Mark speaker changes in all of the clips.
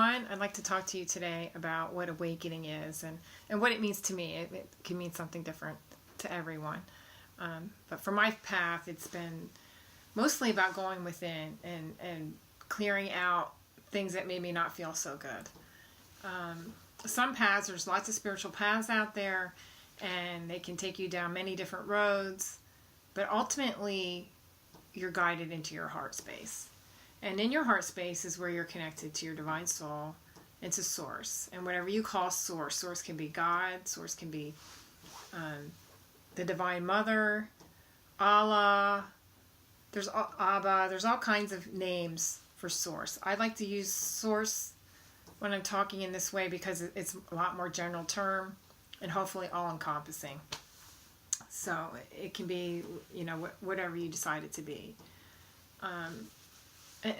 Speaker 1: everyone. I'd like to talk to you today about what awakening is and what it means to me. It can mean something different to everyone. But for my path, it's been mostly about going within and clearing out things that made me not feel so good. Some paths, there's lots of spiritual paths out there, and they can take you down many different roads, but ultimately you're guided into your heart space. And in your heart space is where you're connected to your divine soul and to source. And whatever you call source, source can be God, source can be the divine mother, Allah, there's Abba, there's all kinds of names for source. I like to use source when I'm talking in this way because it's a lot more general term and hopefully all encompassing. So it can be, whatever you decide it to be.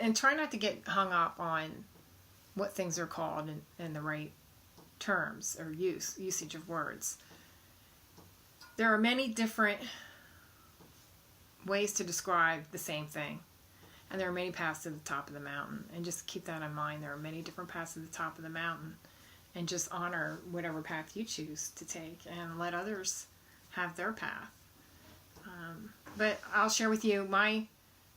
Speaker 1: And try not to get hung up on what things are called in the right terms or usage of words. There are many different ways to describe the same thing. And there are many paths to the top of the mountain. And just keep that in mind. There are many different paths to the top of the mountain. And just honor whatever path you choose to take and let others have their path. But I'll share with you my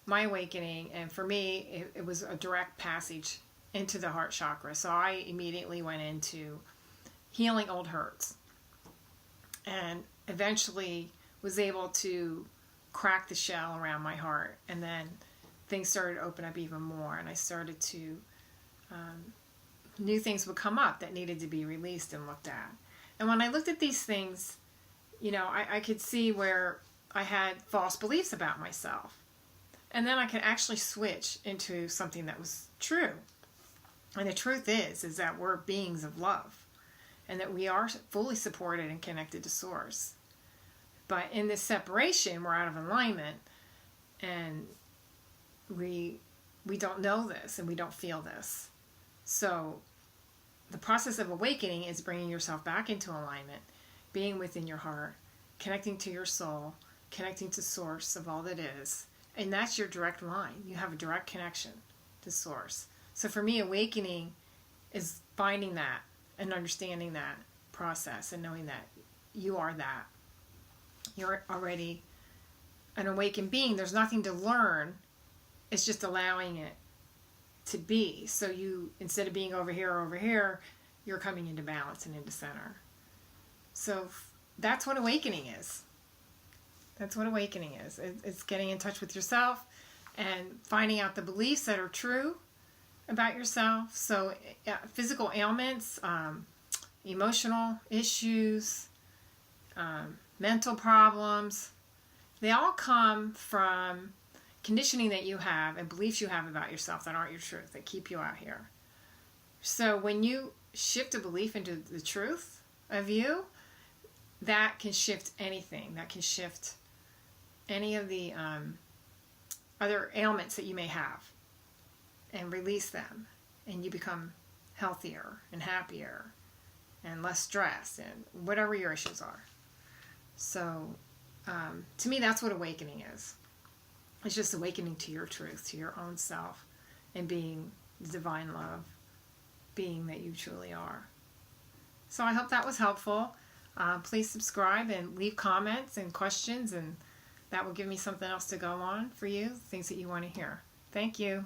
Speaker 1: awakening, and for me it was a direct passage into the heart chakra. So I immediately went into healing old hurts and eventually was able to crack the shell around my heart, and then things started to open up even more, and I started to new things would come up that needed to be released and looked at. And when I looked at these things, I could see where I had false beliefs about myself. And then I could actually switch into something that was true. And the truth is that we're beings of love and that we are fully supported and connected to Source. But in this separation, we're out of alignment, and we don't know this and we don't feel this. So the process of awakening is bringing yourself back into alignment, being within your heart, connecting to your soul, connecting to Source of all that is. And that's your direct line. You have a direct connection to Source. So for me, awakening is finding that and understanding that process and knowing that you are that. You're already an awakened being. There's nothing to learn. It's just allowing it to be. So you, instead of being over here, you're coming into balance and into center. So that's what awakening is. That's what awakening is. It's getting in touch with yourself and finding out the beliefs that are true about yourself. So physical ailments, emotional issues, mental problems, they all come from conditioning that you have and beliefs you have about yourself that aren't your truth, that keep you out here. So when you shift a belief into the truth of you, that can shift anything. That can shift any of the other ailments that you may have and release them, and you become healthier and happier and less stressed and whatever your issues are. So to me, that's what awakening is. It's just awakening to your truth, to your own self, and being the divine love being that you truly are. So I hope that was helpful. Please subscribe and leave comments and questions, and that will give me something else to go on for you, things that you want to hear. Thank you.